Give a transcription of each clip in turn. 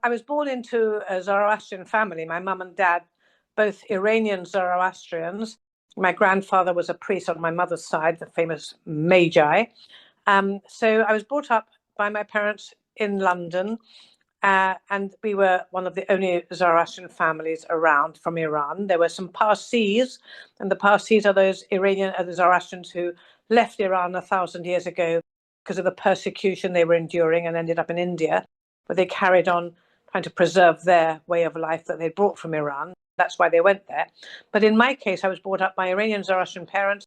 I was born into a Zoroastrian family. My mum and dad, both Iranian Zoroastrians. My grandfather was a priest on my mother's side, the famous Magi. So I was brought up by my parents in London, and we were one of the only Zoroastrian families around from Iran. There were some Parsis, and the Parsis are those Iranian the Zoroastrians who left Iran 1,000 years ago because of the persecution they were enduring and ended up in India, but they carried on trying to preserve their way of life that they brought from Iran. That's why they went there. But in my case, I was brought up by Iranian Zoroastrian parents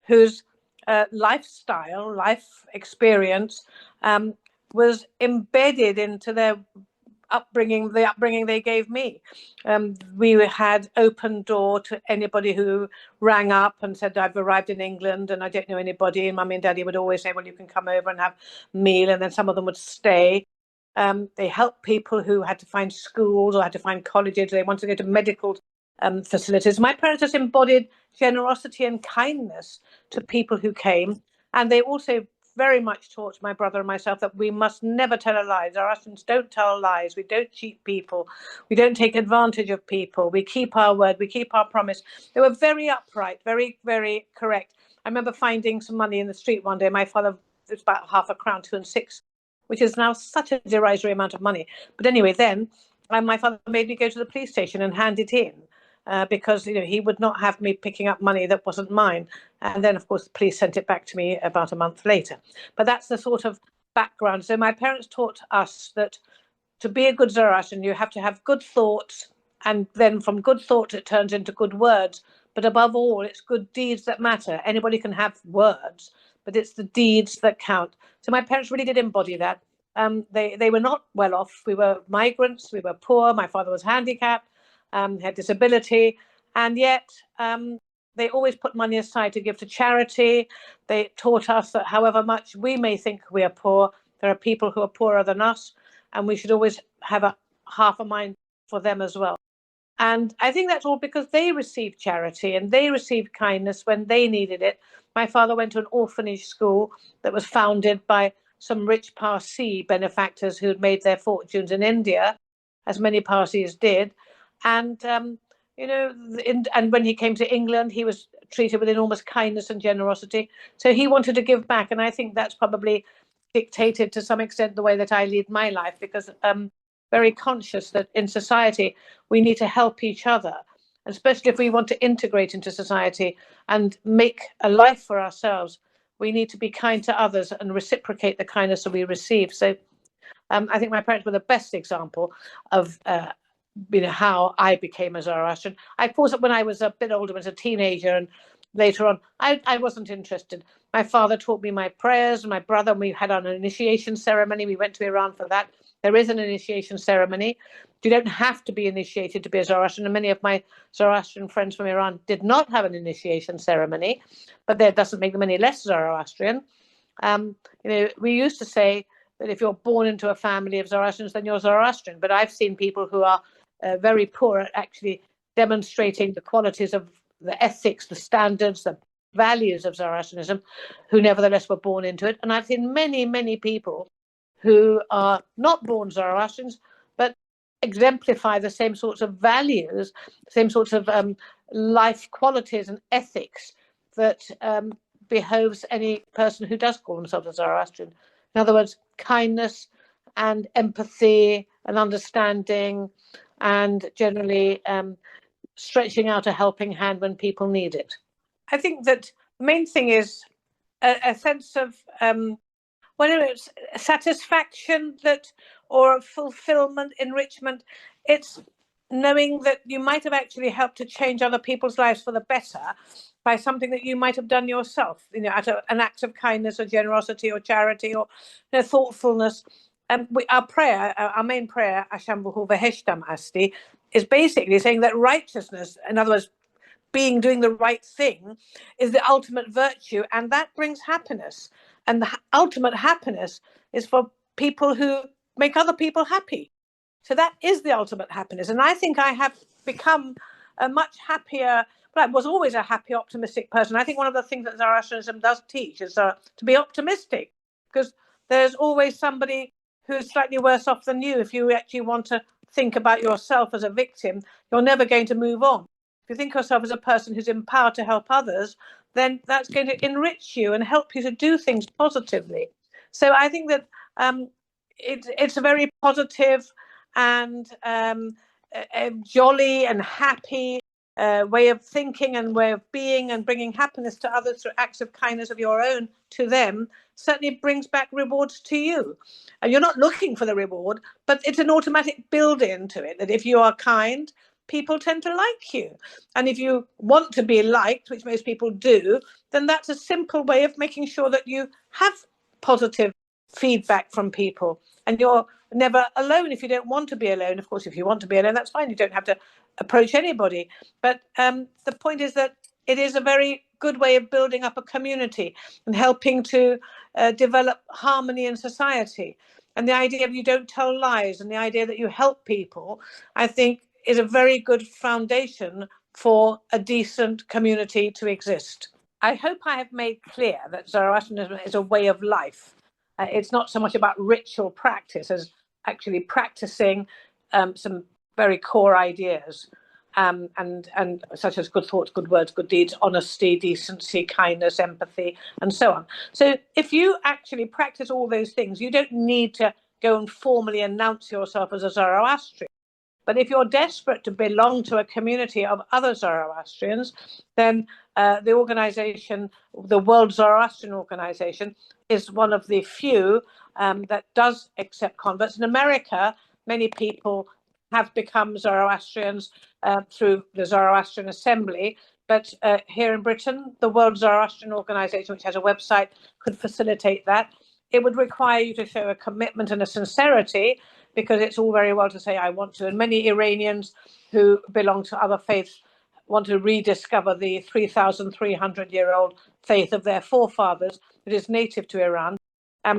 whose lifestyle, life experience was embedded into their upbringing, the upbringing they gave me. We had open door to anybody who rang up and said, I've arrived in England and I don't know anybody. And Mummy and Daddy would always say, well, you can come over and have a meal. And then some of them would stay. They helped people who had to find schools or had to find colleges. They wanted to go to medical facilities. My parents just embodied generosity and kindness to people who came. And they also very much taught my brother and myself that we must never tell a lie. Zoroastrians don't tell lies. We don't cheat people. We don't take advantage of people. We keep our word. We keep our promise. They were very upright, very, very correct. I remember finding some money in the street one day. My father, it was about half a crown, 2 and 6, which is now such a derisory amount of money. But anyway, then my father made me go to the police station and hand it in. Because he would not have me picking up money that wasn't mine. And then, of course, the police sent it back to me about a month later. But that's the sort of background. So my parents taught us that to be a good Zoroastrian, you have to have good thoughts. And then from good thoughts, it turns into good words. But above all, it's good deeds that matter. Anybody can have words, but it's the deeds that count. So my parents really did embody that. They were not well off. We were migrants. We were poor. My father was handicapped. Had disability, and yet they always put money aside to give to charity. They taught us that however much we may think we are poor, there are people who are poorer than us, and we should always have a half a mind for them as well. And I think that's all because they received charity and they received kindness when they needed it. My father went to an orphanage school that was founded by some rich Parsi benefactors who had made their fortunes in India, as many Parsis did. And, and when he came to England, he was treated with enormous kindness and generosity. So he wanted to give back. And I think that's probably dictated to some extent the way that I lead my life, because I'm very conscious that in society, we need to help each other, especially if we want to integrate into society and make a life for ourselves. We need to be kind to others and reciprocate the kindness that we receive. So I think my parents were the best example of how I became a Zoroastrian. Of course, when I was a bit older, as a teenager, and later on, I wasn't interested. My father taught me my prayers, and my brother, and we had an initiation ceremony. We went to Iran for that. There is an initiation ceremony. You don't have to be initiated to be a Zoroastrian, and many of my Zoroastrian friends from Iran did not have an initiation ceremony, but that doesn't make them any less Zoroastrian. We used to say that if you're born into a family of Zoroastrians, then you're Zoroastrian. But I've seen people who are very poor at actually demonstrating the qualities of the ethics, the standards, the values of Zoroastrianism, who nevertheless were born into it. And I've seen many, many people who are not born Zoroastrians, but exemplify the same sorts of values, same sorts of life qualities and ethics that behoves any person who does call themselves a Zoroastrian. In other words, kindness and empathy and understanding, and generally stretching out a helping hand when people need it. I think that the main thing is a sense of whether it's satisfaction or fulfillment, enrichment. It's knowing that you might have actually helped to change other people's lives for the better by something that you might have done yourself, an act of kindness or generosity or charity or thoughtfulness. Our main prayer, Asham Vuhu Vaheshtam Asti, is basically saying that righteousness, in other words, doing the right thing, is the ultimate virtue, and that brings happiness. And the ultimate happiness is for people who make other people happy. So that is the ultimate happiness. And I think I have become a much happier, but I was always a happy, optimistic person. I think one of the things that Zoroastrianism does teach is to be optimistic, because there's always somebody who's slightly worse off than you. If you actually want to think about yourself as a victim, you're never going to move on. If you think of yourself as a person who's empowered to help others, then that's going to enrich you and help you to do things positively. So I think that it's a very positive and a jolly and happy way of thinking and way of being, and bringing happiness to others through acts of kindness of your own to them certainly brings back rewards to you. And you're not looking for the reward, but it's an automatic build into it that if you are kind, people tend to like you. And if you want to be liked, which most people do, then that's a simple way of making sure that you have positive feedback from people. And you're never alone if you don't want to be alone. Of course, if you want to be alone, that's fine. You don't have to approach anybody. But the point is that it is a very good way of building up a community and helping to develop harmony in society. And the idea of you don't tell lies and the idea that you help people, I think, is a very good foundation for a decent community to exist. I hope I have made clear that Zoroastrianism is a way of life. It's not so much about ritual practice as actually practicing some very core ideas, and such as good thoughts, good words, good deeds, honesty, decency, kindness, empathy, and so on. So if you actually practice all those things, you don't need to go and formally announce yourself as a Zoroastrian. But if you're desperate to belong to a community of other Zoroastrians, then the organization, the World Zoroastrian Organization, is one of the few that does accept converts. In America, many people have become Zoroastrians through the Zoroastrian Assembly. But here in Britain, the World Zoroastrian Organization, which has a website, could facilitate that. It would require you to show a commitment and a sincerity, because it's all very well to say, I want to. And many Iranians who belong to other faiths want to rediscover the 3,300-year-old faith of their forefathers that is native to Iran.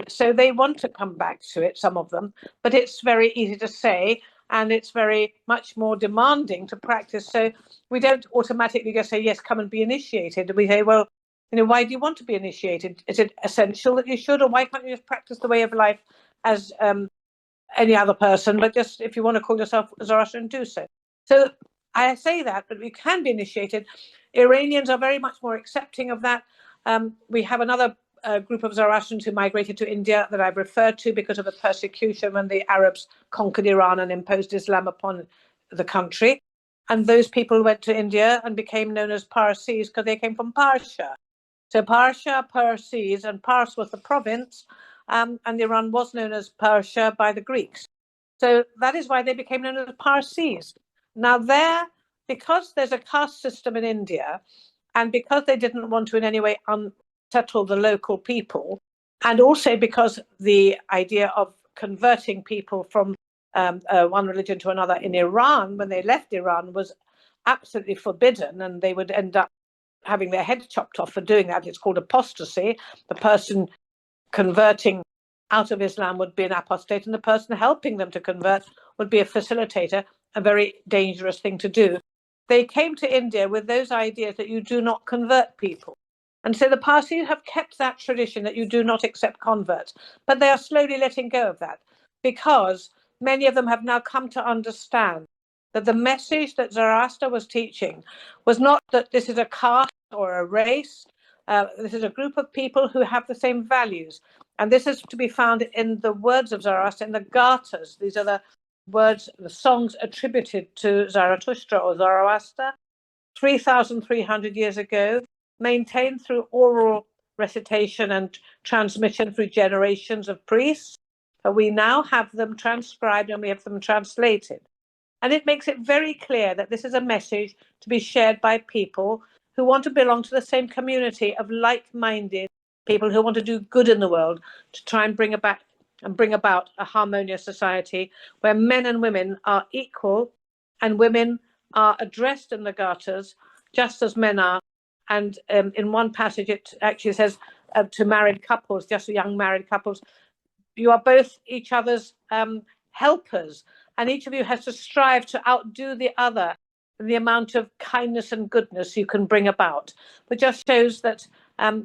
So they want to come back to it, some of them, but it's very easy to say, and it's very much more demanding to practice. So we don't automatically just say, yes, come and be initiated. We say, well, why do you want to be initiated? Is it essential that you should, or why can't you just practice the way of life as any other person, but just if you want to call yourself Zoroastrian, do so. So I say that, but we can be initiated. Iranians are very much more accepting of that. We have another group of Zoroastrians who migrated to India that I've referred to because of the persecution when the Arabs conquered Iran and imposed Islam upon the country. And those people went to India and became known as Parsis because they came from Parsha. So Parsha, Parsis, and Pars was the province, and Iran was known as Persia by the Greeks. So that is why they became known as Parsis. Now because there's a caste system in India, and because they didn't want to in any way unsettle the local people, and also because the idea of converting people from one religion to another in Iran, when they left Iran, was absolutely forbidden, and they would end up having their heads chopped off for doing that. It's called apostasy. The person converting out of Islam would be an apostate, and the person helping them to convert would be a facilitator, a very dangerous thing to do. They came to India with those ideas that you do not convert people. And so the Parsis have kept that tradition that you do not accept converts, but they are slowly letting go of that, because many of them have now come to understand that the message that Zoroaster was teaching was not that this is a caste or a race. This is a group of people who have the same values. And this is to be found in the words of Zoroaster, in the Gathas. These are the words, the songs attributed to Zarathustra or Zoroaster, 3,300 years ago, maintained through oral recitation and transmission through generations of priests. But we now have them transcribed and we have them translated. And it makes it very clear that this is a message to be shared by people who want to belong to the same community of like-minded people who want to do good in the world, to try and bring about a harmonious society where men and women are equal, and women are addressed in the Gathas just as men are. And in one passage, it actually says to married couples, just young married couples, you are both each other's helpers, and each of you has to strive to outdo the other in the amount of kindness and goodness you can bring about. But just shows that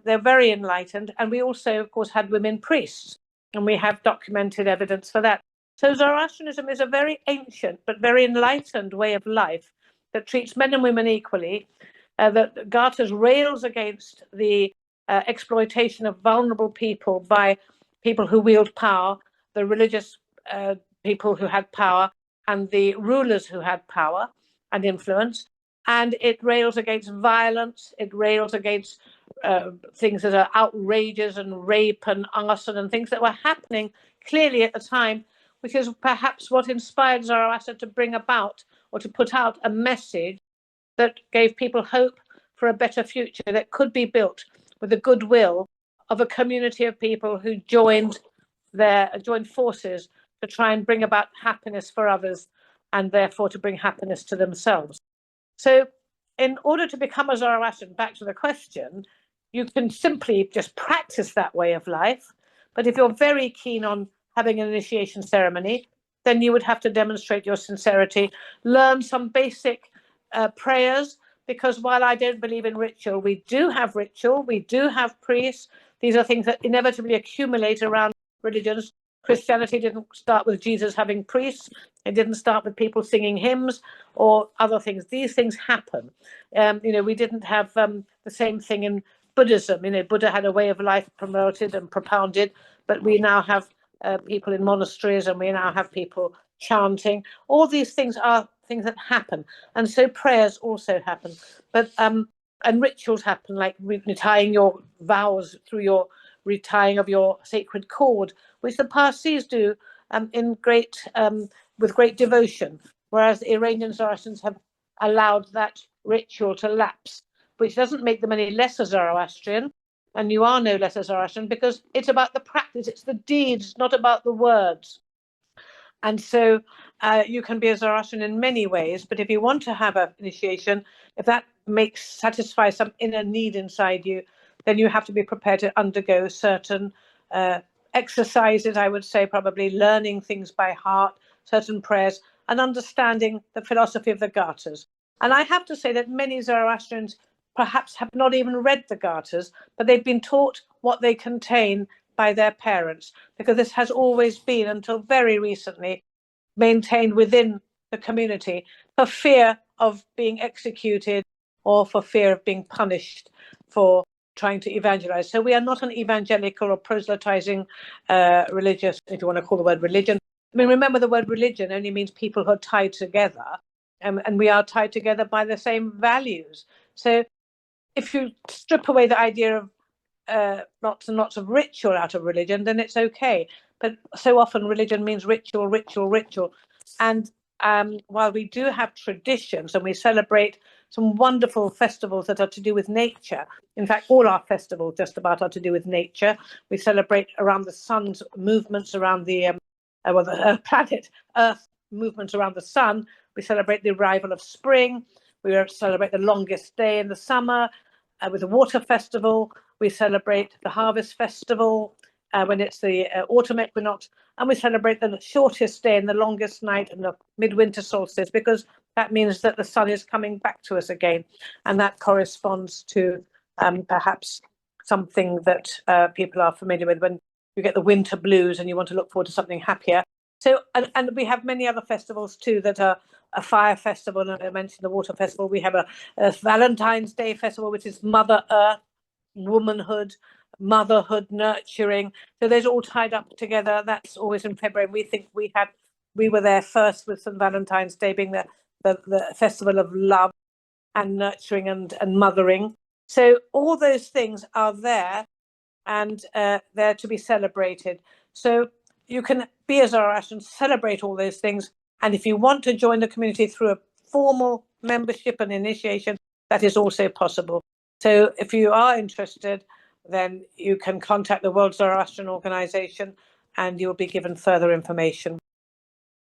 they're very enlightened. And we also, of course, had women priests. and we have documented evidence for that. So Zoroastrianism is a very ancient but very enlightened way of life that treats men and women equally, that Garters rails against the exploitation of vulnerable people by people who wield power, the religious people who had power, and the rulers who had power and influence. And it rails against violence, it rails against things that are outrageous and rape and arson and things that were happening clearly at the time, which is perhaps what inspired Zoroaster to bring about or to put out a message that gave people hope for a better future that could be built with the goodwill of a community of people who joined forces to try and bring about happiness for others and therefore to bring happiness to themselves. So in order to become a Zoroastrian, back to the question, you can simply just practice that way of life. But if you're very keen on having an initiation ceremony, then you would have to demonstrate your sincerity, learn some basic prayers, because while I don't believe in ritual, we do have ritual, we do have priests. These are things that inevitably accumulate around religions. Christianity didn't start with Jesus having priests. It didn't start with people singing hymns or other things. These things happen. We didn't have the same thing in Buddhism. Buddha had a way of life promoted and propounded, but we now have people in monasteries and we now have people chanting. All these things are things that happen. And so prayers also happen. But and rituals happen, like retying your vows through your retying of your sacred cord, which the Parsis do with great devotion, whereas the Iranian Zoroastrians have allowed that ritual to lapse, which doesn't make them any less a Zoroastrian, and you are no less a Zoroastrian, because it's about the practice, it's the deeds, not about the words. And so you can be a Zoroastrian in many ways, but if you want to have an initiation, if that satisfies some inner need inside you, then you have to be prepared to undergo certain exercises, I would say, probably learning things by heart, certain prayers, and understanding the philosophy of the Garters. And I have to say that many Zoroastrians perhaps have not even read the Garters, but they've been taught what they contain by their parents, because this has always been, until very recently, maintained within the community for fear of being executed or for fear of being punished for trying to evangelize. So we are not an evangelical or proselytizing religious, if you want to call the word religion. I mean, remember, the word religion only means people who are tied together, and we are tied together by the same values. So if you strip away the idea of lots and lots of ritual out of religion, then it's okay. But so often religion means ritual, ritual, ritual. And while we do have traditions and we celebrate some wonderful festivals that are to do with nature, in fact, all our festivals just about are to do with nature. We celebrate around the sun's movements around the planet Earth movements around the sun. We celebrate the arrival of spring. We celebrate the longest day in the summer with the water festival. We celebrate the harvest festival when it's the autumn equinox, and we celebrate the shortest day and the longest night and the midwinter solstice, because that means that the sun is coming back to us again, and that corresponds to perhaps something that people are familiar with when you get the winter blues and you want to look forward to something happier. So, and we have many other festivals too that are a fire festival, and I mentioned the water festival. We have a Valentine's Day festival, which is Mother Earth, womanhood, motherhood, nurturing. So those all tied up together. That's always in February. We think we were there first with St. Valentine's Day being the festival of love and nurturing and mothering. So all those things are there, and they're to be celebrated. So you can be a Zoroastrian, celebrate all those things. And if you want to join the community through a formal membership and initiation, that is also possible. So if you are interested, then you can contact the World Zoroastrian Organization and you will be given further information.